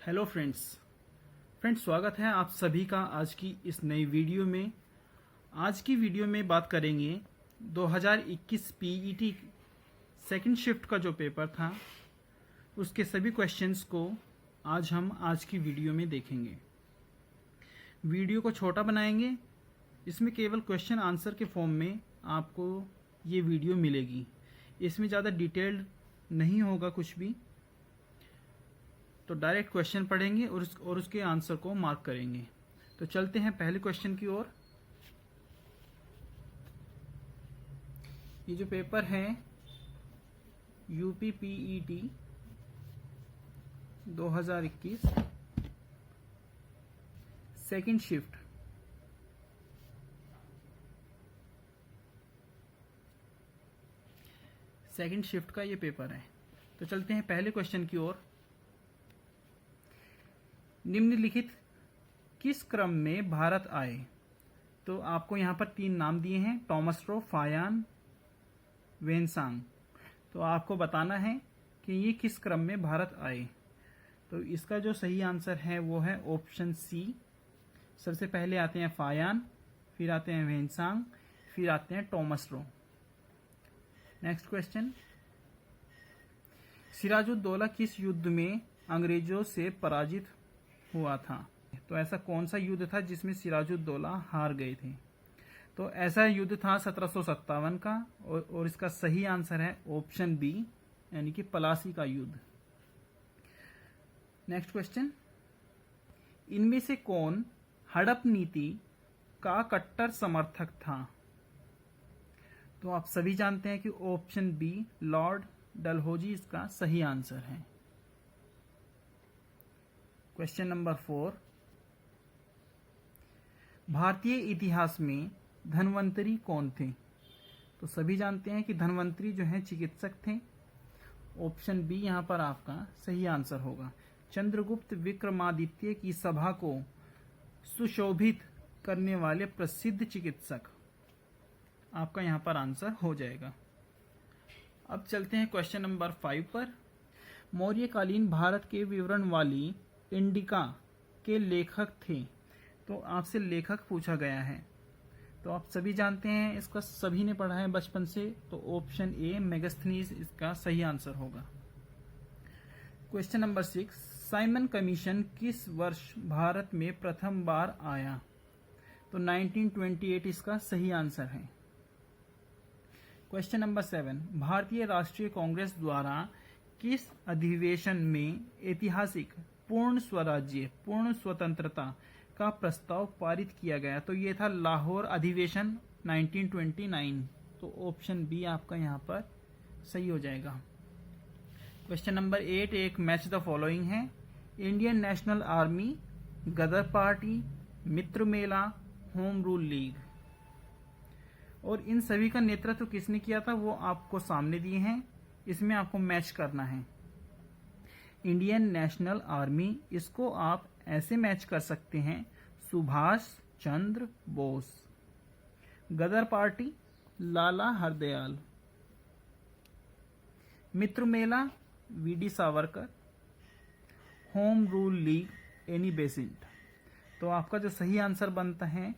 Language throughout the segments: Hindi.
हेलो फ्रेंड्स स्वागत है आप सभी का आज की इस नई वीडियो में। आज की वीडियो में बात करेंगे 2021 पीईटी सेकंड शिफ्ट का जो पेपर था उसके सभी क्वेश्चंस को आज की वीडियो में देखेंगे। वीडियो को छोटा बनाएंगे, इसमें केवल क्वेश्चन आंसर के फॉर्म में आपको ये वीडियो मिलेगी। इसमें ज़्यादा डिटेल्ड नहीं होगा कुछ भी, तो डायरेक्ट क्वेश्चन पढ़ेंगे और उसके आंसर को मार्क करेंगे। तो चलते हैं पहले क्वेश्चन की ओर। ये जो पेपर है यूपी पीईटी 2021 सेकंड शिफ्ट, का ये पेपर है। तो चलते हैं पहले क्वेश्चन की ओर। निम्नलिखित किस क्रम में भारत आए? तो आपको यहाँ पर 3 नाम दिए हैं, टॉमस रो, फायान, वेनसांग। तो आपको बताना है कि ये किस क्रम में भारत आए। तो इसका जो सही आंसर है वो है ऑप्शन सी। सबसे पहले आते हैं फायान, फिर आते हैं वेनसांग, फिर आते हैं Thomas Roe. Next question, Siraj-ud-Daulah किस युद्ध में अंग्रेजों से पराजित हुआ था? तो ऐसा कौन सा युद्ध था जिसमें सिराजुद्दौला हार गए थे? तो ऐसा युद्ध था 1757 का और इसका सही आंसर है ऑप्शन बी, यानी कि पलासी का युद्ध। नेक्स्ट क्वेश्चन, इनमें से कौन हड़प नीति का कट्टर समर्थक था? तो आप सभी जानते हैं कि ऑप्शन बी, लॉर्ड डलहौजी इसका सही आंसर है। क्वेश्चन नंबर 4, भारतीय इतिहास में धन्वंतरी कौन थे? तो सभी जानते हैं कि धन्वंतरी जो है चिकित्सक थे। ऑप्शन बी यहाँ पर आपका सही आंसर होगा। चंद्रगुप्त विक्रमादित्य की सभा को सुशोभित करने वाले प्रसिद्ध चिकित्सक, आपका यहाँ पर आंसर हो जाएगा। अब चलते हैं क्वेश्चन नंबर 5 पर। मौर्यकालीन भारत के विवरण वाली इंडिका के लेखक थे। तो आपसे लेखक पूछा गया है, तो आप सभी जानते हैं, इसका सभी ने पढ़ा है बचपन से। तो ऑप्शन ए, मेगास्थनीज इसका सही आंसर होगा। क्वेश्चन नंबर 6, साइमन कमीशन किस वर्ष भारत में प्रथम बार आया? तो 1928 इसका सही आंसर है। क्वेश्चन नंबर 7, भारतीय राष्ट्रीय कांग्रेस द्वारा किस अधिवेशन में ऐतिहासिक पूर्ण स्वराज्य, पूर्ण स्वतंत्रता का प्रस्ताव पारित किया गया? तो ये था लाहौर अधिवेशन 1929। तो ऑप्शन बी आपका यहाँ पर सही हो जाएगा। क्वेश्चन नंबर 8, एक मैच द फॉलोइंग है। इंडियन नेशनल आर्मी, गदर पार्टी, मित्र मेला, होम रूल लीग। और इन सभी का नेतृत्व किसने किया था वो आपको सामने दिए हैं, इसमें आपको मैच करना है। इंडियन नेशनल आर्मी, इसको आप ऐसे मैच कर सकते हैं, Subhash Chandra Bose. Ghadar party, Lala Hardayal. Mitra Mela, VD Savarkar. Home rule league, Annie Besant. तो आपका जो सही आंसर बनता है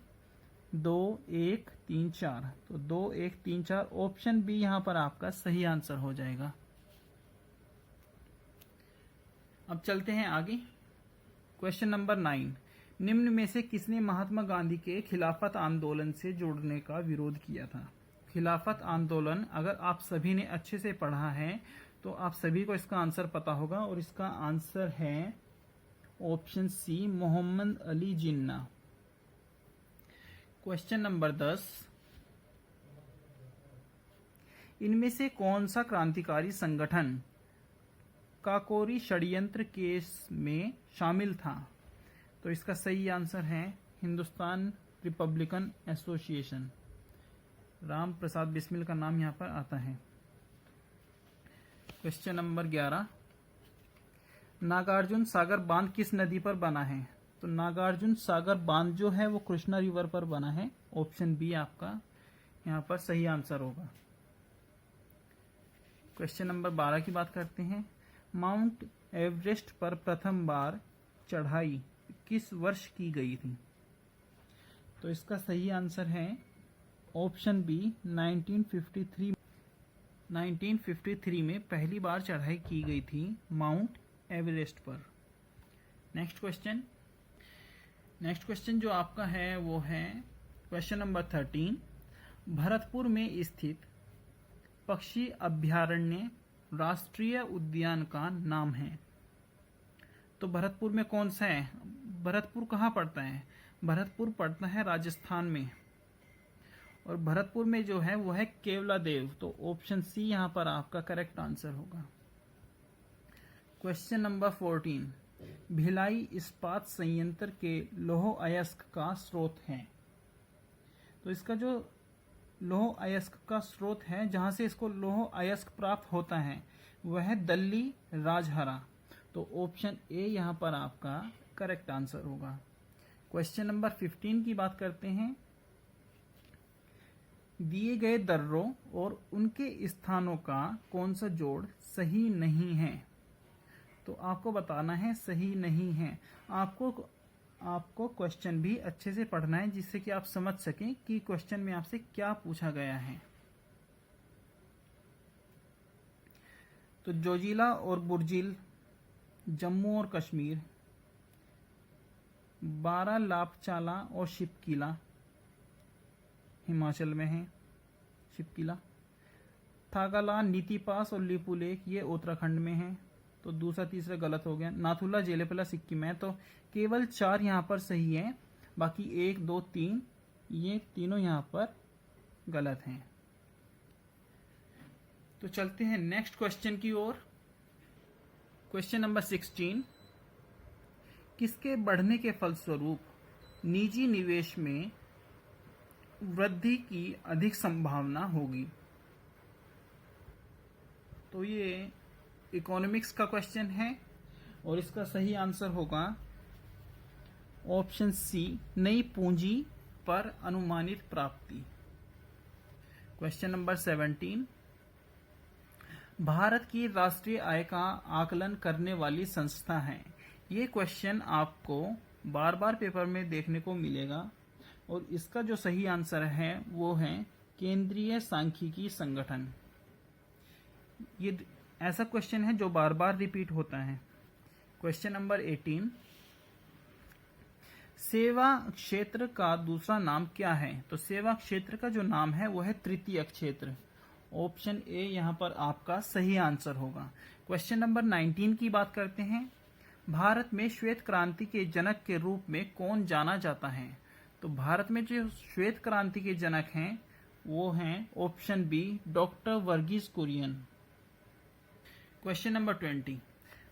2, 1, 3, 4। तो 2, 1, 3, 4 ऑप्शन बी यहां पर आपका सही आंसर हो जाएगा। अब चलते हैं आगे। क्वेश्चन नंबर 9, निम्न में से किसने महात्मा गांधी के खिलाफत आंदोलन से जुड़ने का विरोध किया था? खिलाफत आंदोलन अगर आप सभी ने अच्छे से पढ़ा है तो आप सभी को इसका आंसर पता होगा, और इसका आंसर है option C, Mohammad Ali Jinnah. Question number 10, इनमें से कौन सा क्रांतिकारी संगठन काकोरी षड्यंत्र केस में शामिल था? तो इसका सही आंसर है हिंदुस्तान रिपब्लिकन एसोसिएशन। राम प्रसाद बिस्मिल का नाम यहां पर आता है। क्वेश्चन नंबर 11, नागार्जुन सागर बांध किस नदी पर बना है? तो नागार्जुन सागर बांध जो है वो कृष्णा रिवर पर बना है। ऑप्शन बी आपका यहां पर सही आंसर होगा। क्वेश्चन नंबर 12 की बात करते हैं। माउंट एवरेस्ट पर प्रथम बार चढ़ाई किस वर्ष की गई थी? तो इसका सही आंसर है ऑप्शन बी 1953। 1953 में पहली बार चढ़ाई की गई थी माउंट एवरेस्ट पर। नेक्स्ट क्वेश्चन जो आपका है वो है क्वेश्चन नंबर 13। भरतपुर में स्थित पक्षी अभ्यारण्य राष्ट्रीय उद्यान का नाम है। तो भरतपुर में कौन सा है? भरतपुर कहाँ पड़ता है? भरतपुर पड़ता है राजस्थान में, और भरतपुर में जो है वो है केवलादेव। तो ऑप्शन सी यहां पर आपका करेक्ट आंसर होगा। Question number 14। भिलाई इस्पात संयंत्र के लौह अयस्क का स्रोत है। तो इसका जो लौह अयस्क का स्रोत है, जहां से इसको लौह अयस्क प्राप्त होता है, वह है दल्ली राजहरा। तो ऑप्शन ए यहां पर आपका करेक्ट आंसर होगा। क्वेश्चन नंबर 15 की बात करते हैं। दिए गए दर्रों और उनके स्थानों का कौन सा जोड़ सही नहीं है? तो आपको बताना है सही नहीं है। आपको क्वेश्चन भी अच्छे से पढ़ना है, जिससे कि आप समझ सकें कि क्वेश्चन में आपसे क्या पूछा गया है। तो जोजिला और बुर्जिल जम्मू और कश्मीर, बारालापचाला और शिपकिला हिमाचल में है। शिपकिला, थागाला, नीतिपास और लिपुलेख ये उत्तराखंड में है। तो दूसरा तीसरा गलत हो गया। नाथुला, जेलेपला सिक्किम है। तो केवल 4 यहाँ पर सही है, बाकी 1 2 3 ये तीनों यहाँ पर गलत हैं। तो चलते हैं नेक्स्ट क्वेश्चन की ओर। Question number 16। किसके बढ़ने के फलस्वरूप निजी निवेश में वृद्धि की अधिक संभावना होगी? तो ये इकोनॉमिक्स का क्वेश्चन है, और इसका सही आंसर होगा ऑप्शन सी, नई पूंजी पर अनुमानित प्राप्ति। Question number 17। भारत की राष्ट्रीय आय का आकलन करने वाली संस्था है। ये क्वेश्चन आपको बार बार पेपर में देखने को मिलेगा, और इसका जो सही आंसर है वो है केंद्रीय सांख्यिकी संगठन। ये ऐसा क्वेश्चन है जो बार बार रिपीट होता है। Question number 18। सेवा क्षेत्र का दूसरा नाम क्या है? तो सेवा क्षेत्र का जो नाम है वो है तृतीय क्षेत्र। ऑप्शन ए यहां पर आपका सही आंसर होगा। क्वेश्चन नंबर 19 की बात करते हैं। भारत में श्वेत क्रांति के जनक के रूप में कौन जाना जाता है? तो भारत में जो श्वेत क्रांति के जनक हैं वो हैं option B, doctor Verghese Kurien. Question number 20।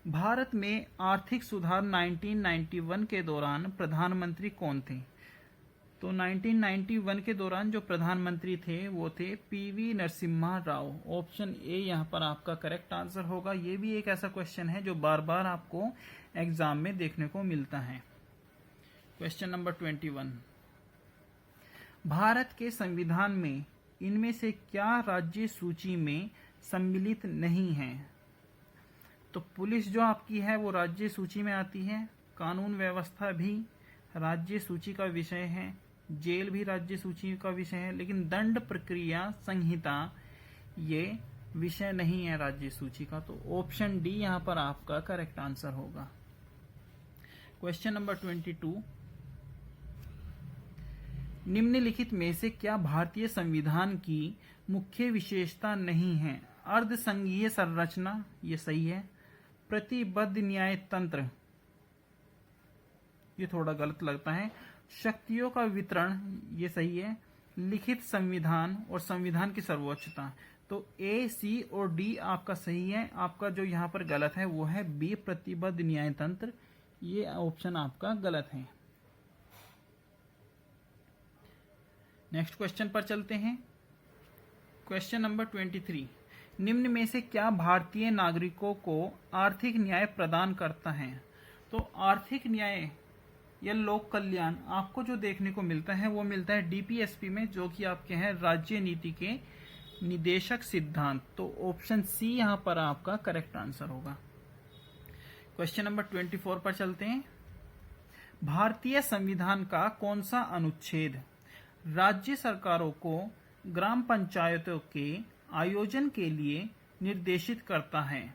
Bharat में आर्थिक सुधार 1991 के दौरान प्रधानमंत्री कौन थे? तो 1991 के दौरान जो प्रधानमंत्री थे वो थे PV Narasimha Rao. Option A यहां पर आपका करेक्ट आंसर होगा। ये भी एक ऐसा क्वेश्चन है जो बार बार आपको एग्जाम में देखने को मिलता है। Question number 21। भारत के संविधान में इनमें से क्या राज्य सूची में सम्मिलित नहीं है? तो पुलिस जो आपकी है वो राज्य सूची में आती है, कानून व्यवस्था भी राज्य सूची का विषय है, जेल भी राज्य सूची का विषय है, लेकिन दंड प्रक्रिया संहिता ये विषय नहीं है राज्य सूची का। तो ऑप्शन डी यहां पर आपका करेक्ट आंसर होगा। Question number 22। निम्नलिखित में से क्या भारतीय संविधान की मुख्य विशेषता नहीं है? अर्धसंघीय संरचना, ये सही है। प्रतिबद्ध न्याय तंत्र, ये थोड़ा गलत लगता है। शक्तियों का वितरण, ये सही है। लिखित संविधान और संविधान की सर्वोच्चता। तो ए, सी और डी आपका सही है। आपका जो यहाँ पर गलत है वो है बी, प्रतिबद्ध न्याय तंत्र। ये ऑप्शन आपका गलत है। नेक्स्ट क्वेश्चन पर चलते हैं। Question number 23। निम्न में से क्या भारतीय नागरिकों को आर्थिक न्याय प्रदान करता है? तो आर्थिक न्याय या लोक कल्याण आपको जो देखने को मिलता है वो मिलता है डीपीएसपी में, जो कि आपके हैं राज्य नीति के निदेशक सिद्धांत। तो ऑप्शन सी यहां पर आपका करेक्ट आंसर होगा। क्वेश्चन नंबर 24 पर चलते हैं। भारतीय संविधान का कौन सा अनुच्छेद राज्य सरकारों को ग्राम पंचायतों के आयोजन के लिए निर्देशित करता है?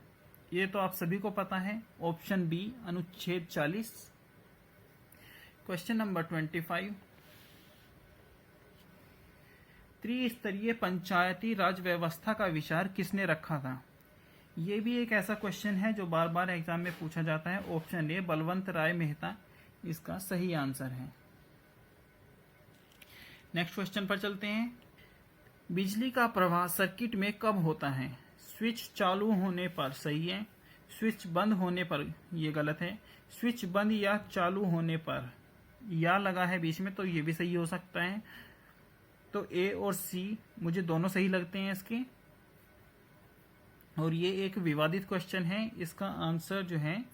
ये तो आप सभी को पता है। ऑप्शन बी अनुच्छेद 40। क्वेश्चन नंबर 25, त्रिस्तरीय पंचायती राज व्यवस्था का विचार किसने रखा था? ये भी एक ऐसा क्वेश्चन है जो बार बार एग्जाम में पूछा जाता है। ऑप्शन ए बलवंत राय मेहता इसका सही आंसर है। नेक्स्ट क्वेश्चन पर चलते हैं। बिजली का प्रवाह सर्किट में कब होता है? स्विच चालू होने पर सही है, स्विच बंद होने पर ये गलत है, स्विच बंद या चालू होने पर या लगा है बीच में तो ये भी सही हो सकता है। तो ए और सी मुझे दोनों सही लगते हैं इसके। और ये एक विवादित क्वेश्चन है, इसका आंसर जो है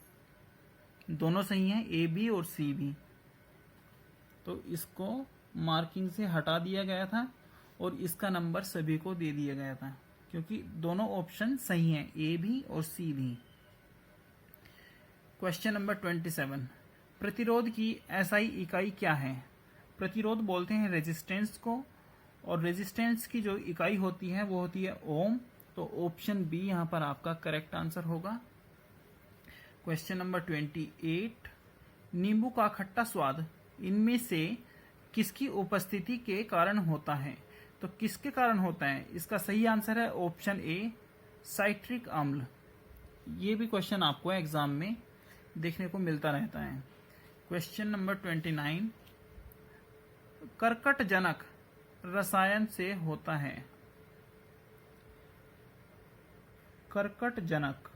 दोनों सही है, ए बी और सी भी। तो इसको मार्किंग से हटा दिया गया था और इसका नंबर सभी को दे दिया गया था क्योंकि दोनों ऑप्शन सही हैं, ए भी और सी भी। क्वेश्चन नंबर 27, प्रतिरोध की एसआई इकाई क्या है? प्रतिरोध बोलते हैं रेजिस्टेंस को, और रेजिस्टेंस की जो इकाई होती है वो होती है ओम। तो ऑप्शन बी यहाँ पर आपका करेक्ट आंसर होगा। क्वेश्चन नंबर 28, नींबू का खट्टा स्वाद इनमें से किसकी उपस्थिति के कारण होता है? तो किसके कारण होता है? इसका सही आंसर है ऑप्शन ए साइट्रिक अम्ल। ये भी क्वेश्चन आपको एग्जाम में देखने को मिलता रहता है। क्वेश्चन नंबर 29, कर्कटजनक रसायन से होता है? कर्कटजनक,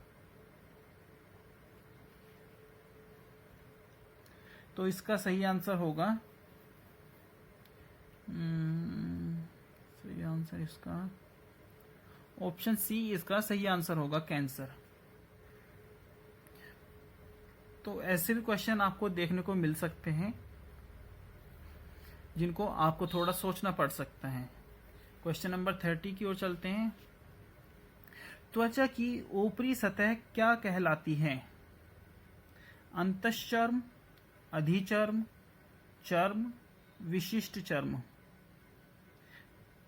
तो इसका सही आंसर होगा सही आंसर इसका ऑप्शन सी इसका सही आंसर होगा, कैंसर। तो ऐसे भी क्वेश्चन आपको देखने को मिल सकते हैं जिनको आपको थोड़ा सोचना पड़ सकता है। क्वेश्चन नंबर 30 की ओर चलते हैं। त्वचा की ऊपरी सतह क्या कहलाती है? अंतश्चर्म, अधिचर्म, चर्म, विशिष्ट चर्म।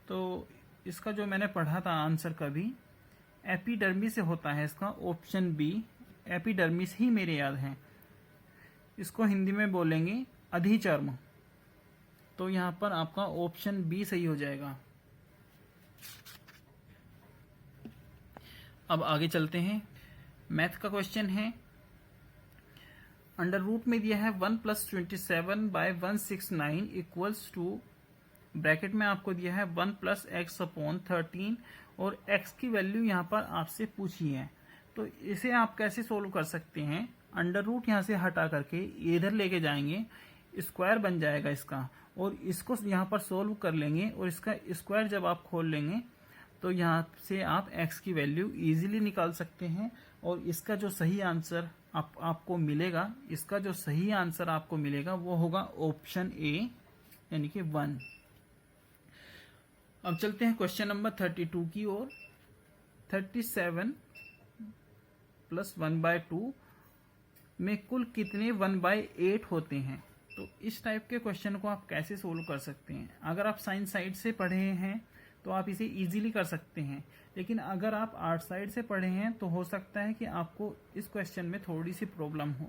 तो इसका जो मैंने पढ़ा था आंसर कभी एपिडर्मिस से होता है। इसका ऑप्शन बी एपिडर्मिस ही मेरे याद है। इसको हिंदी में बोलेंगे अधिचर्म। तो यहां पर आपका ऑप्शन बी सही हो जाएगा। अब आगे चलते हैं। मैथ का क्वेश्चन है। अंडर रूट में दिया है 1 + 27/169 इक्वल्स टू, ब्रैकेट में आपको दिया है 1 + x/13 और x की वैल्यू यहाँ पर आपसे पूछी है। तो इसे आप कैसे सोल्व कर सकते हैं? अंडर रूट यहाँ से हटा करके इधर लेके जाएंगे, स्क्वायर बन जाएगा इसका, और इसको यहाँ पर सोल्व कर लेंगे और इसका स्क्वायर जब आप खोल लेंगे तो यहाँ से आप x की वैल्यू इजीली निकाल सकते हैं। और इसका जो सही आंसर आपको मिलेगा, इसका जो सही आंसर आपको मिलेगा वो होगा ऑप्शन ए यानी कि 1। अब चलते हैं क्वेश्चन नंबर 32 की ओर। 37 + 1/2 में कुल कितने 1/8 होते हैं? तो इस टाइप के क्वेश्चन को आप कैसे सोल्व कर सकते हैं? अगर आप साइंस साइड से पढ़े हैं तो आप इसे इजीली कर सकते हैं, लेकिन अगर आप आर्ट साइड से पढ़े हैं तो हो सकता है कि आपको इस क्वेश्चन में थोड़ी सी प्रॉब्लम हो।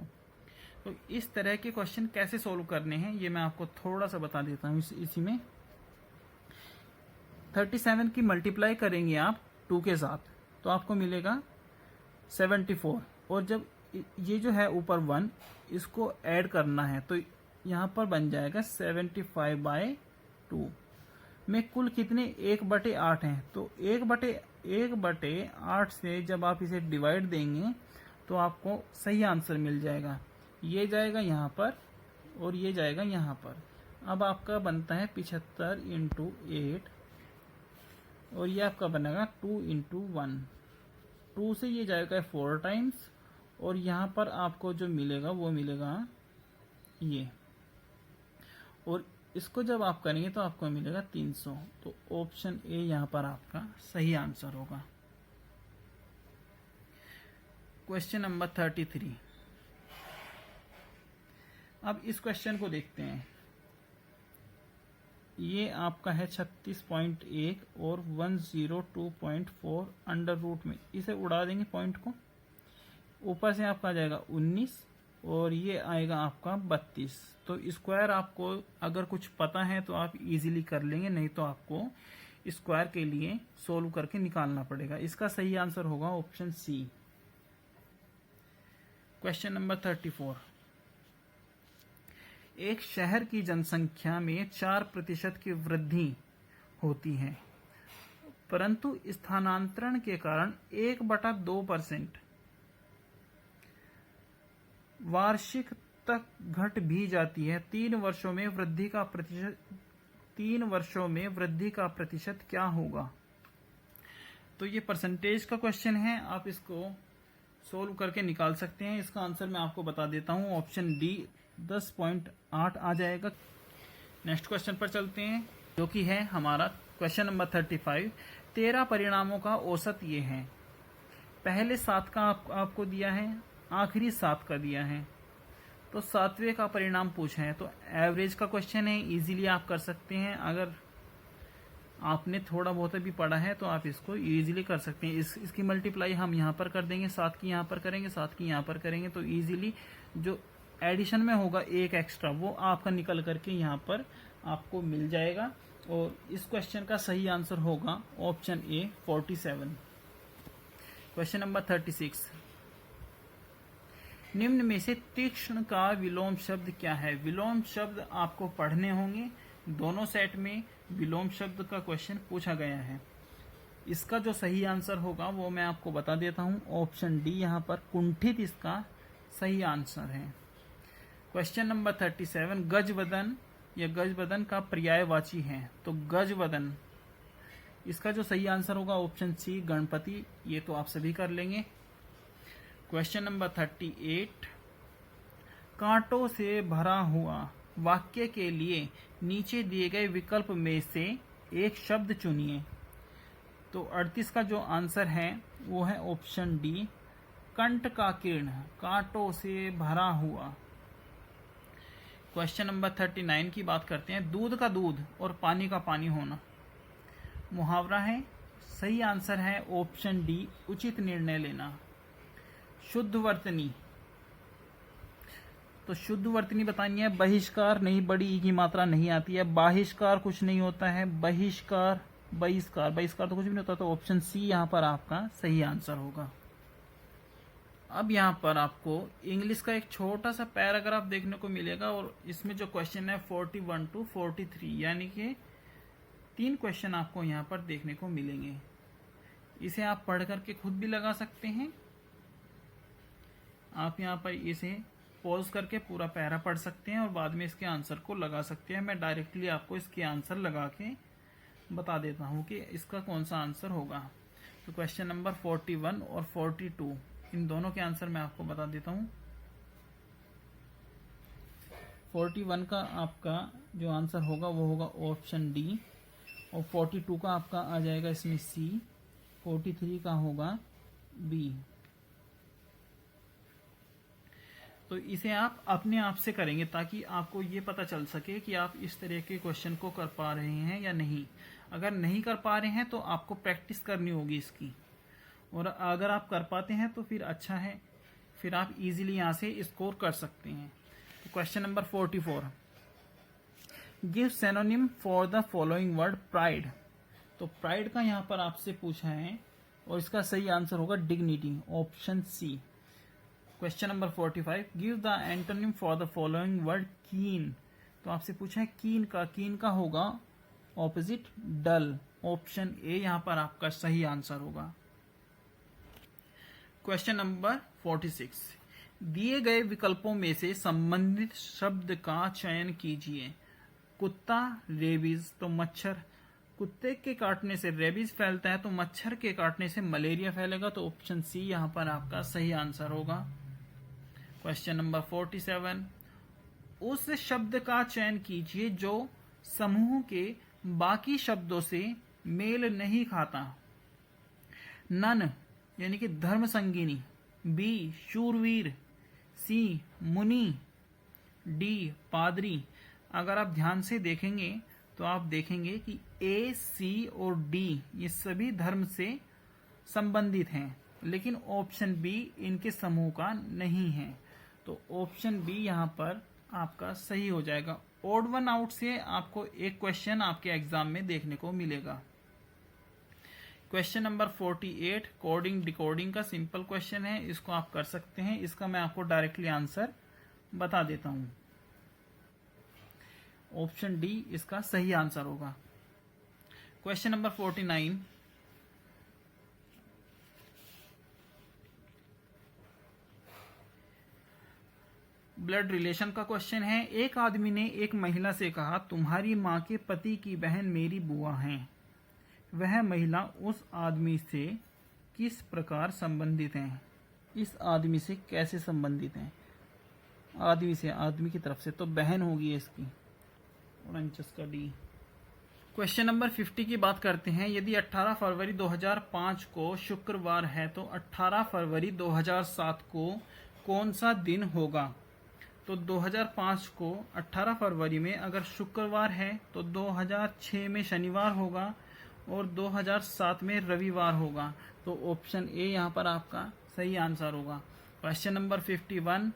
तो इस तरह के क्वेश्चन कैसे सोल्व करने हैं ये मैं आपको थोड़ा सा बता देता हूँ। इसी में 37 की मल्टीप्लाई करेंगे आप 2 के साथ तो आपको मिलेगा 74, और जब ये जो है ऊपर 1 इसको ऐड करना है तो यहाँ पर बन जाएगा 75/2 में कुल कितने 1/8 हैं। तो 1/8 से जब आप इसे डिवाइड देंगे तो आपको सही आंसर मिल जाएगा। ये जाएगा यहाँ पर और ये जाएगा यहाँ पर। अब आपका बनता है 75 × 8 और ये आपका बनेगा 2 × 1। 2 से ये जाएगा 4 टाइम्स और यहाँ पर आपको जो मिलेगा वो मिलेगा ये, और इसको जब आप करेंगे तो आपको मिलेगा 300। तो ऑप्शन ए यहाँ पर आपका सही आंसर होगा। Question number 33। अब इस क्वेश्चन को देखते हैं। ये आपका है 36.1 और 102.4 अंडर रूट में, इसे उड़ा देंगे पॉइंट को। ऊपर से आपका आ जाएगा 19 और ये आएगा आपका 32। तो स्क्वायर आपको अगर कुछ पता है तो आप इजीली कर लेंगे, नहीं तो आपको स्क्वायर के लिए सोल्व करके निकालना पड़ेगा। इसका सही आंसर होगा ऑप्शन सी। Question number 34। एक शहर की जनसंख्या में 4% की वृद्धि होती है, परंतु स्थानांतरण के कारण 1/2% वार्षिक तक घट भी जाती है। 3 वर्षों में वृद्धि का प्रतिशत क्या होगा? तो ये परसेंटेज का क्वेश्चन है, आप इसको सोल्व करके निकाल सकते हैं। इसका आंसर मैं आपको बता देता हूं, ऑप्शन डी 10.8 आ जाएगा। नेक्स्ट क्वेश्चन पर चलते हैं, जो कि है हमारा क्वेश्चन नंबर 35। 13 परिणामों का औसत ये है। पहले 7 का आपको दिया है, आखिरी 7 का दिया है, तो 7वें का परिणाम पूछा है। तो एवरेज का क्वेश्चन है, इजीली आप कर सकते हैं। अगर आपने थोड़ा बहुत भी पढ़ा है तो आप इसको इजीली कर सकते हैं। इसकी मल्टीप्लाई हम यहाँ पर कर देंगे, 7 की यहाँ पर करेंगे, 7 की यहाँ पर करेंगे, तो इजीली जो एडिशन में होगा एक एक्स्ट्रा वो आपका निकल करके यहाँ पर आपको मिल जाएगा। और इस क्वेश्चन का सही आंसर होगा ऑप्शन ए 47। Question number 36। निम्न में से तीक्ष्ण का विलोम शब्द क्या है? विलोम शब्द आपको पढ़ने होंगे, दोनों सेट में विलोम शब्द का क्वेश्चन पूछा गया है। इसका जो सही आंसर होगा वो मैं आपको बता देता हूं, ऑप्शन डी यहाँ पर कुंठित इसका सही आंसर है। Question number 37। गजवदन या गजवदन का पर्यायवाची है, तो गजवदन, इसका जो सही आंसर होगा ऑप्शन सी गणपति। ये तो आप सभी कर लेंगे। Question number 38। कांटों से भरा हुआ वाक्य के लिए नीचे दिए गए विकल्प में से एक शब्द चुनिए। तो 38 का जो आंसर है वो है ऑप्शन डी कंठ का किरण, कांटों से भरा हुआ। क्वेश्चन नंबर 39 की बात करते हैं। दूध का दूध और पानी का पानी होना मुहावरा है, सही आंसर है ऑप्शन डी उचित निर्णय लेना। शुद्ध वर्तनी, तो शुद्ध वर्तनी बतानी है। बहिष्कार नहीं, बड़ी ई की मात्रा नहीं आती है। बाहिष्कार कुछ नहीं होता है, बहिष्कार, बहिष्कार तो कुछ भी नहीं होता, तो ऑप्शन सी यहाँ पर आपका सही आंसर होगा। अब यहाँ पर आपको इंग्लिश का एक छोटा सा पैराग्राफ देखने को मिलेगा और इसमें जो क्वेश्चन है 41 to 43, यानी कि 3 क्वेश्चन आपको यहाँ पर देखने को मिलेंगे। इसे आप पढ़ करके खुद भी लगा सकते हैं। आप यहाँ पर इसे पॉज करके पूरा पैरा पढ़ सकते हैं और बाद में इसके आंसर को लगा सकते हैं। मैं डायरेक्टली आपको इसके आंसर लगा के बता देता हूँ कि इसका कौन सा आंसर होगा। तो क्वेश्चन नंबर 41 और 42 इन दोनों के आंसर मैं आपको बता देता हूँ। 41 का आपका जो आंसर होगा वो होगा ऑप्शन डी और 42 का आपका आ जाएगा इसमें सी, 43 का होगा बी। तो इसे आप अपने आप से करेंगे ताकि आपको ये पता चल सके कि आप इस तरह के क्वेश्चन को कर पा रहे हैं या नहीं। अगर नहीं कर पा रहे हैं तो आपको प्रैक्टिस करनी होगी इसकी, और अगर आप कर पाते हैं तो फिर अच्छा है, फिर आप इजीली यहाँ से स्कोर कर सकते हैं। तो question number 44। Give synonym for the following word pride. तो प्राइड का यहाँ पर आपसे पूछा है और इसका सही आंसर होगा dignity, option C. Question number 45। Give the antonym for the following word keen. तो आपसे पूछा है कीन का होगा ऑपोजिट डल, ऑप्शन ए यहाँ पर आपका सही आंसर होगा। Question number 46। दिए गए विकल्पों में से संबंधित शब्द का चयन कीजिए। कुत्ता, रेबीज, तो मच्छर, कुत्ते के काटने से रेबीज फैलता है, तो मच्छर के काटने से मलेरिया फैलेगा, तो ऑप्शन सी यहाँ पर आपका सही आंसर होगा। Question number 47। उस शब्द का चयन कीजिए जो समूह के बाकी शब्दों से मेल नहीं खाता। नन यानी कि धर्म संगिनी, बी शूरवीर, सी मुनि, डी पादरी। अगर आप ध्यान से देखेंगे तो आप देखेंगे कि ए, सी और डी ये सभी धर्म से संबंधित हैं, लेकिन ऑप्शन बी इनके समूह का नहीं है। तो ऑप्शन बी यहाँ पर आपका सही हो जाएगा। ओड वन आउट से आपको एक क्वेश्चन आपके एग्जाम में देखने को मिलेगा। क्वेश्चन नंबर 48 कोडिंग डिकोडिंग का सिंपल क्वेश्चन है, इसको आप कर सकते हैं। इसका मैं आपको डायरेक्टली आंसर बता देता हूं। ऑप्शन डी इसका सही आंसर होगा। क्वेश्चन नंबर 49 ब्लड रिलेशन का क्वेश्चन है। एक आदमी ने एक महिला से कहा, तुम्हारी माँ के पति की बहन मेरी बुआ हैं। वह महिला उस आदमी से किस प्रकार संबंधित है? इस आदमी से कैसे संबंधित है? आदमी से, आदमी की तरफ से, तो बहन होगी इसकी। उनचास का डी। क्वेश्चन नंबर 50 की बात करते हैं। यदि 18 फरवरी 2005 को शुक्रवार है तो 18 फरवरी 2007 को कौन सा दिन होगा? तो 2005 को 18 फरवरी में अगर शुक्रवार है तो 2006 में शनिवार होगा और 2007 में रविवार होगा। तो ऑप्शन ए यहाँ पर आपका सही आंसर होगा। क्वेश्चन नंबर 51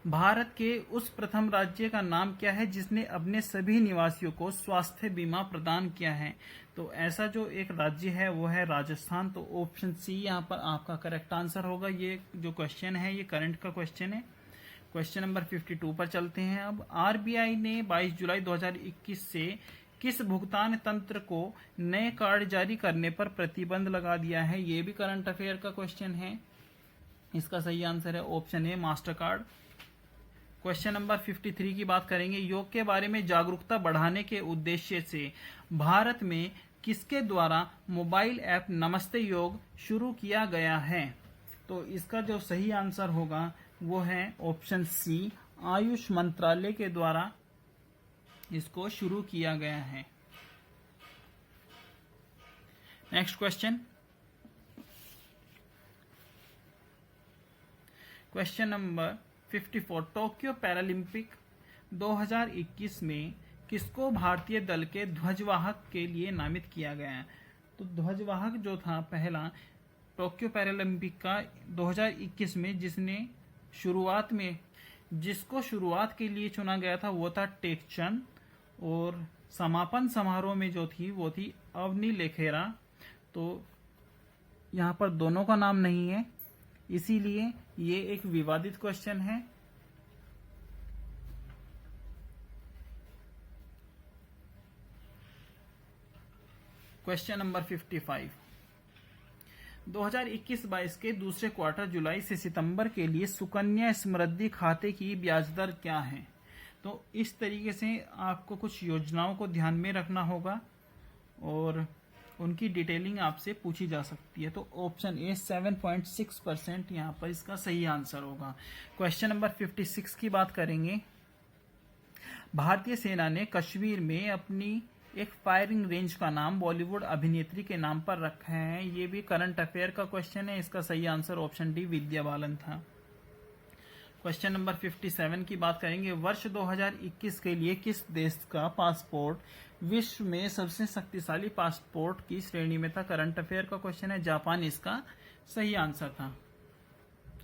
भारत के उस प्रथम राज्य का नाम क्या है जिसने अपने सभी निवासियों को स्वास्थ्य बीमा प्रदान किया है? तो ऐसा जो एक राज्य है वो है राजस्थान। तो ऑप्शन सी यहाँ पर आपका करेक्ट आंसर होगा। ये जो क्वेश्चन है ये करंट का क्वेश्चन है। क्वेश्चन नंबर 52 पर चलते हैं। अब आरबीआई ने 22 जुलाई 2021 से किस भुगतान तंत्र को नए कार्ड जारी करने पर प्रतिबंध लगा दिया है? ये भी करंट अफेयर का क्वेश्चन है। इसका सही आंसर है option A master card. Question number 53 की बात करेंगे। योग के बारे में जागरूकता बढ़ाने के उद्देश्य से भारत में किसके द्वारा मोबाइल ऐप नमस्ते योग शुरू किया गया है? तो इसका जो सही आंसर होगा वो है ऑप्शन सी आयुष मंत्रालय के द्वारा इसको शुरू किया गया है। Next question, question number 54 Tokyo Paralympic 2021 में किसको भारतीय दल के ध्वजवाहक के लिए नामित किया गया है? तो ध्वजवाहक जो था पहला टोक्यो पैरालंपिक का 2021 में जिसको शुरुआत के लिए चुना गया था वो था टेकचंद, और समापन समारोह में जो थी वो थी अवनी लेखेरा। तो यहाँ पर दोनों का नाम नहीं है, इसीलिए ये एक विवादित क्वेश्चन है। क्वेश्चन नंबर 55 2021-22 के दूसरे क्वार्टर जुलाई से सितंबर के लिए सुकन्या समृद्धि खाते की ब्याज दर क्या है? तो इस तरीके से आपको कुछ योजनाओं को ध्यान में रखना होगा और उनकी डिटेलिंग आपसे पूछी जा सकती है। तो ऑप्शन ए 7.6% यहाँ पर इसका सही आंसर होगा। क्वेश्चन नंबर 56 की बात करेंगे। भारतीय सेना ने कश्मीर में अपनी एक फायरिंग रेंज का नाम बॉलीवुड अभिनेत्री के नाम पर रखा है। ये भी करंट अफेयर का क्वेश्चन है। इसका सही answer option D Vidya Balan था। क्वेश्चन नंबर 57 की बात करेंगे। वर्ष 2021 के लिए किस देश का पासपोर्ट विश्व में सबसे शक्तिशाली पासपोर्ट की श्रेणी में था? करंट अफेयर का क्वेश्चन है। जापान इसका सही आंसर था।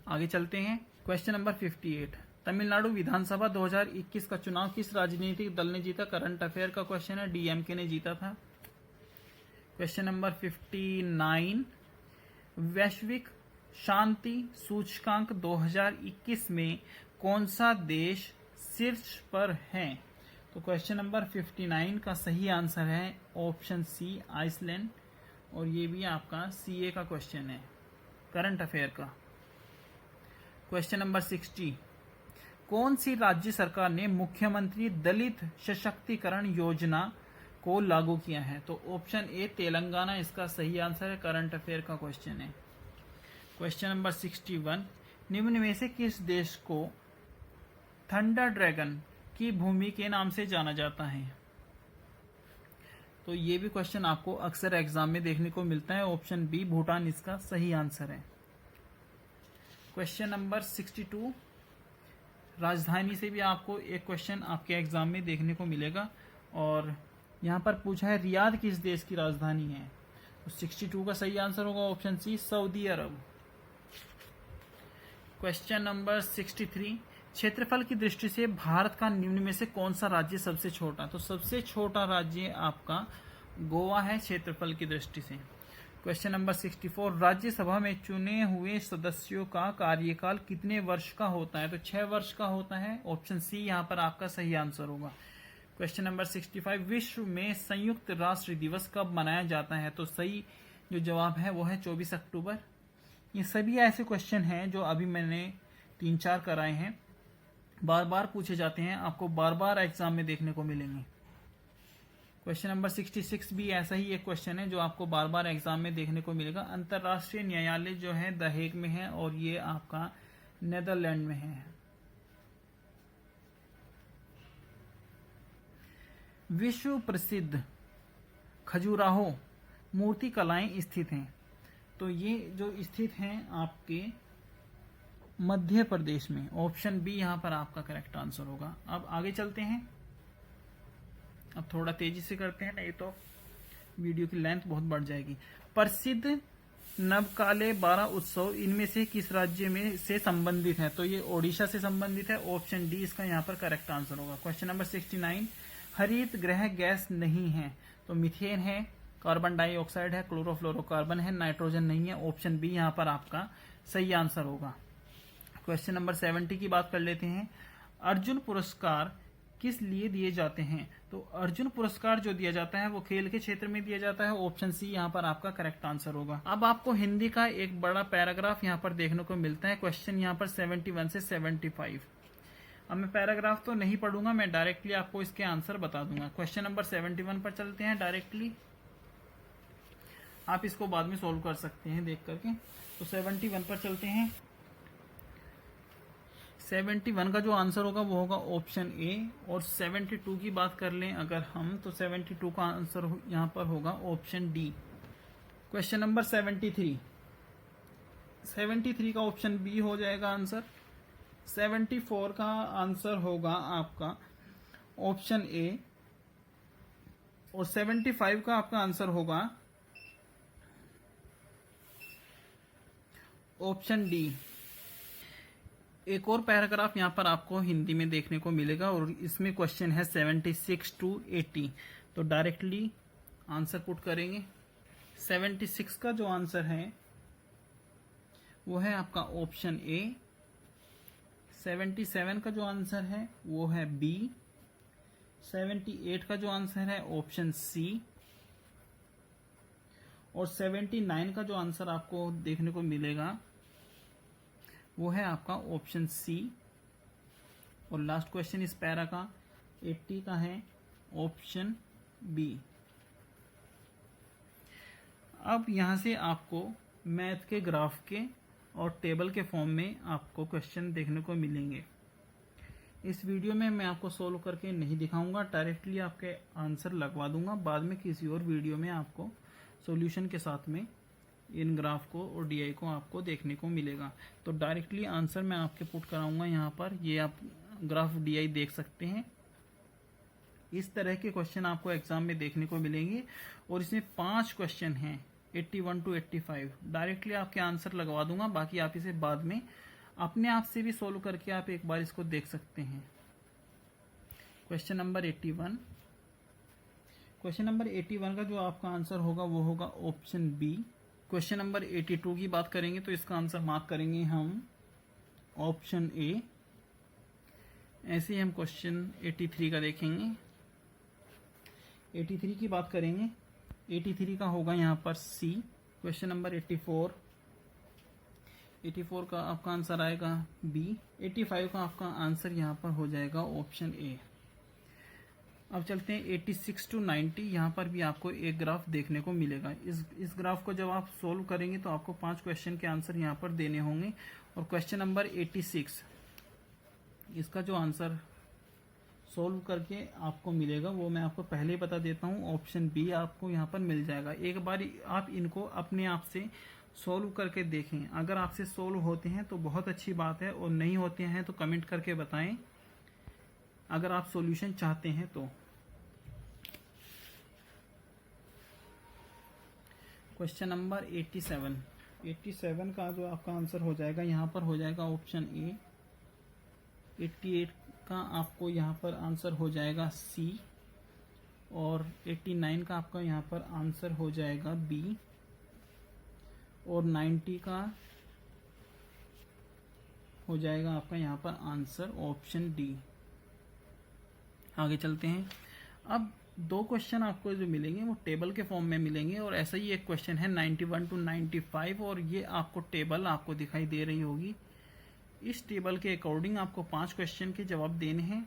आगे चलते हैं। क्वेश्चन नंबर 58 तमिलनाडु विधानसभा 2021 का चुनाव किस राजनीतिक दल ने जीता? करंट अफेयर का क्वेश्चन है। डीएमके ने जीता था। क्वेश्चन नंबर 59 वैश्विक शांति सूचकांक 2021 में कौन सा देश शीर्ष पर है? तो क्वेश्चन नंबर 59 का सही आंसर है ऑप्शन सी आइसलैंड, और ये भी आपका सीए का क्वेश्चन है, करंट अफेयर का। क्वेश्चन नंबर 60 कौन सी राज्य सरकार ने मुख्यमंत्री दलित सशक्तिकरण योजना को लागू किया है? तो ऑप्शन ए तेलंगाना इसका सही आंसर है, करंट अफेयर का क्वेश्चन है। क्वेश्चन नंबर 61 निम्न में से किस देश को थंडर ड्रैगन की भूमि के नाम से जाना जाता है? तो ये भी क्वेश्चन आपको अक्सर एग्जाम में देखने को मिलता है। ऑप्शन बी भूटान इसका सही आंसर है। क्वेश्चन नंबर 62 राजधानी से भी आपको एक क्वेश्चन आपके एग्जाम में देखने को मिलेगा। और यहाँ पर पूछा है रियाद किस देश की राजधानी है, तो 62 का सही आंसर होगा ऑप्शन सी, सऊदी अरब। क्वेश्चन नंबर 63, क्षेत्रफल की दृष्टि से भारत का निम्न में से कौन सा राज्य सबसे छोटा, तो सबसे छोटा राज्य आपका गोवा है क्षेत्रफल की दृष्टि से। क्वेश्चन नंबर 64, राज्यसभा में चुने हुए सदस्यों का कार्यकाल कितने वर्ष का होता है, तो 6 वर्ष का होता है, ऑप्शन सी यहाँ पर आपका सही आंसर होगा। क्वेश्चन नंबर 65, विश्व में संयुक्त राष्ट्र दिवस कब मनाया जाता है, तो सही जो जवाब है वो है 24 अक्टूबर। ये सभी ऐसे क्वेश्चन हैं जो अभी मैंने 3-4 कराए हैं, बार बार पूछे जाते हैं, आपको बार बार एग्जाम में देखने को मिलेंगे। क्वेश्चन नंबर 66 भी ऐसा ही एक क्वेश्चन है जो आपको बार बार एग्जाम में देखने को मिलेगा। अंतर्राष्ट्रीय न्यायालय जो है द हेग में है और ये आपका नेदरलैंड में है। विश्व प्रसिद्ध खजुराहो मूर्ति कलाएं स्थित हैं, तो ये जो स्थित हैं आपके मध्य प्रदेश में, ऑप्शन बी यहां पर आपका करेक्ट आंसर होगा। अब आगे चलते हैं, अब थोड़ा तेजी से करते हैं नहीं तो वीडियो की लेंथ बहुत बढ़ जाएगी। प्रसिद्ध नवकाले 12 उत्सव इनमें से किस राज्य में से संबंधित है, तो ये ओडिशा से संबंधित है, ऑप्शन डी इसका यहाँ पर करेक्ट आंसर होगा। क्वेश्चन नंबर 69, हरित गृह गैस नहीं है, तो मीथेन है, कार्बन डाइऑक्साइड है, क्लोरोफ्लोरोकार्बन है, नाइट्रोजन नहीं है, ऑप्शन बी यहाँ पर आपका सही आंसर होगा। क्वेश्चन नंबर 70 की बात कर लेते हैं, अर्जुन पुरस्कार किस लिए दिए जाते हैं, तो अर्जुन पुरस्कार जो दिया जाता है वो खेल के क्षेत्र में दिया जाता है, ऑप्शन सी यहाँ पर आपका करेक्ट आंसर होगा। अब आपको हिंदी का एक बड़ा पैराग्राफ यहाँ पर देखने को मिलता है, क्वेश्चन यहाँ पर 71 से 75। अब मैं पैराग्राफ तो नहीं पढ़ूंगा, मैं डायरेक्टली आपको इसके आंसर बता दूंगा। क्वेश्चन नंबर 71 पर चलते हैं डायरेक्टली, आप इसको बाद में सोल्व कर सकते हैं देख करके। तो 71 पर चलते हैं। 71 का जो आंसर होगा वो होगा ऑप्शन ए, और 72 की बात कर लें अगर हम, तो 72 का आंसर यहाँ पर होगा ऑप्शन डी। क्वेश्चन नंबर 73 का ऑप्शन बी हो जाएगा आंसर। 74 का आंसर होगा आपका ऑप्शन ए, और 75 का आपका आंसर होगा ऑप्शन डी। एक और पैराग्राफ यहाँ पर आपको हिंदी में देखने को मिलेगा और इसमें क्वेश्चन है 76 to 80, तो डायरेक्टली आंसर पुट करेंगे। 76 का जो आंसर है वो है आपका ऑप्शन ए, 77 का जो आंसर है वो है बी, 78 का जो आंसर है ऑप्शन सी, और 79 का जो आंसर आपको देखने को मिलेगा वो है आपका ऑप्शन सी, और लास्ट क्वेश्चन इस पैरा का 80 का है ऑप्शन बी। अब यहां से आपको मैथ के ग्राफ के और टेबल के फॉर्म में आपको क्वेश्चन देखने को मिलेंगे। इस वीडियो में मैं आपको सोल्व करके नहीं दिखाऊंगा, डायरेक्टली आपके आंसर लगवा दूंगा, बाद में किसी और वीडियो में आपको सॉल्यूशन के साथ में इन ग्राफ को और डीआई को आपको देखने को मिलेगा। तो डायरेक्टली आंसर मैं आपके पुट कराऊंगा यहाँ पर, ये आप ग्राफ डीआई देख सकते हैं। इस तरह के क्वेश्चन आपको एग्जाम में देखने को मिलेंगे और इसमें 5 क्वेश्चन हैं 81 to 85। डायरेक्टली आपके आंसर लगवा दूंगा, बाकी आप इसे बाद में अपने आप से भी सोल्व करके आप एक बार इसको देख सकते हैं। क्वेश्चन नंबर 81, क्वेश्चन नंबर 81 का जो आपका आंसर होगा वो होगा ऑप्शन बी। क्वेश्चन नंबर 82 की बात करेंगे तो इसका आंसर मार्क करेंगे हम ऑप्शन ए। ऐसे ही हम क्वेश्चन 83 का देखेंगे। 83 की बात करेंगे, 83 का होगा यहाँ पर सी। क्वेश्चन नंबर 84 का आपका आंसर आएगा बी। 85 का आपका आंसर यहाँ पर हो जाएगा ऑप्शन ए। अब चलते हैं 86 to 90, यहाँ पर भी आपको एक ग्राफ देखने को मिलेगा। इस ग्राफ को जब आप सोल्व करेंगे तो आपको 5 क्वेश्चन के आंसर यहाँ पर देने होंगे। और क्वेश्चन नंबर 86, इसका जो आंसर सोल्व करके आपको मिलेगा वो मैं आपको पहले ही बता देता हूँ, ऑप्शन बी आपको यहाँ पर मिल जाएगा। एक बार आप इनको अपने आप से सोल्व करके देखें। अगर आपसे सोल्व होते हैं तो बहुत अच्छी बात है, और नहीं होते हैं तो कमेंट करके बताएं अगर आप सॉल्यूशन चाहते हैं तो। क्वेश्चन नंबर 87 का जो आपका आंसर हो जाएगा यहाँ पर हो जाएगा ऑप्शन ए। 88 का आपको यहाँ पर आंसर हो जाएगा सी, और 89 का आपका यहाँ पर आंसर हो जाएगा बी, और 90 का हो जाएगा आपका यहाँ पर आंसर ऑप्शन डी। आगे चलते हैं। अब दो क्वेश्चन आपको जो मिलेंगे वो टेबल के फॉर्म में मिलेंगे, और ऐसा ही एक क्वेश्चन है 91 to 95, और ये आपको टेबल आपको दिखाई दे रही होगी। इस टेबल के अकॉर्डिंग आपको 5 क्वेश्चन के जवाब देने हैं।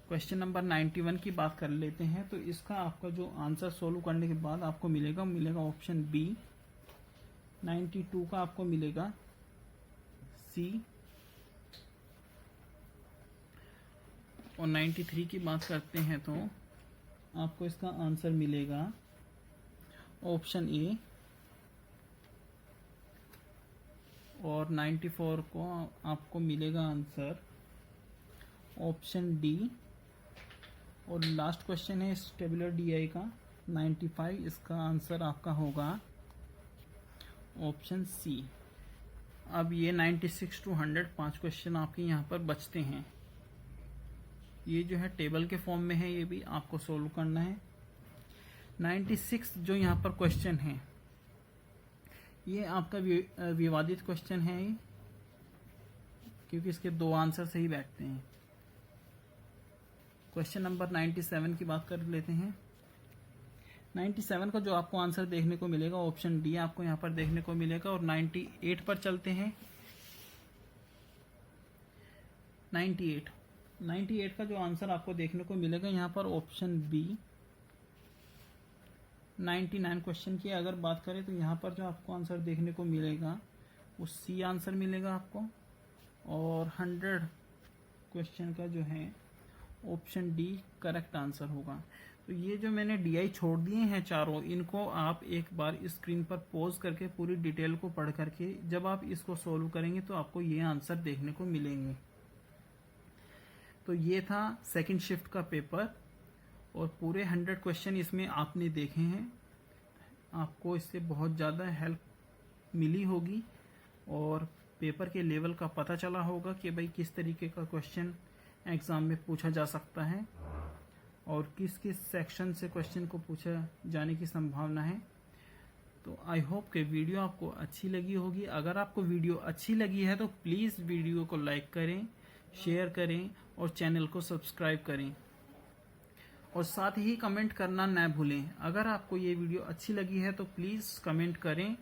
क्वेश्चन नंबर 91 की बात कर लेते हैं, तो इसका आपका जो आंसर सोल्व करने के बाद आपको मिलेगा ऑप्शन बी। 92 का आपको मिलेगा सी, और 93 की बात करते हैं तो आपको इसका आंसर मिलेगा ऑप्शन ए, और 94 को आपको मिलेगा आंसर ऑप्शन डी। और लास्ट क्वेश्चन है इस टेबुलर डीआई का 95, इसका आंसर आपका होगा ऑप्शन सी। अब ये 96 to 100 5 क्वेश्चन आपके यहाँ पर बचते हैं। ये जो है टेबल के फॉर्म में है, ये भी आपको सोल्व करना है। 96 जो यहाँ पर क्वेश्चन है ये आपका विवादित क्वेश्चन है, क्योंकि इसके 2 आंसर सही बैठते हैं। क्वेश्चन नंबर 97 की बात कर लेते हैं। 97 का जो आपको आंसर देखने को मिलेगा ऑप्शन डी आपको यहाँ पर देखने को मिलेगा। और 98 पर चलते हैं। 98 का जो आंसर आपको देखने को मिलेगा यहाँ पर ऑप्शन बी। 99 क्वेश्चन की अगर बात करें तो यहाँ पर जो आपको आंसर देखने को मिलेगा वो सी आंसर मिलेगा आपको। और 100 क्वेश्चन का जो है ऑप्शन डी करेक्ट आंसर होगा। तो ये जो मैंने डीआई छोड़ दिए हैं चारों, इनको आप एक बार स्क्रीन पर पॉज करके पूरी डिटेल को पढ़ करके जब आप इसको सोल्व करेंगे तो आपको ये आंसर देखने को मिलेंगे। तो ये था सेकंड शिफ्ट का पेपर, और पूरे 100 क्वेश्चन इसमें आपने देखे हैं। आपको इससे बहुत ज़्यादा हेल्प मिली होगी, और पेपर के लेवल का पता चला होगा कि भाई किस तरीके का क्वेश्चन एग्ज़ाम में पूछा जा सकता है, और किस किस सेक्शन से क्वेश्चन को पूछा जाने की संभावना है। तो आई होप कि वीडियो आपको अच्छी लगी होगी। अगर आपको वीडियो अच्छी लगी है तो प्लीज़ वीडियो को लाइक करें, शेयर करें, और चैनल को सब्सक्राइब करें, और साथ ही कमेंट करना न भूलें। अगर आपको ये वीडियो अच्छी लगी है तो प्लीज़ कमेंट करें,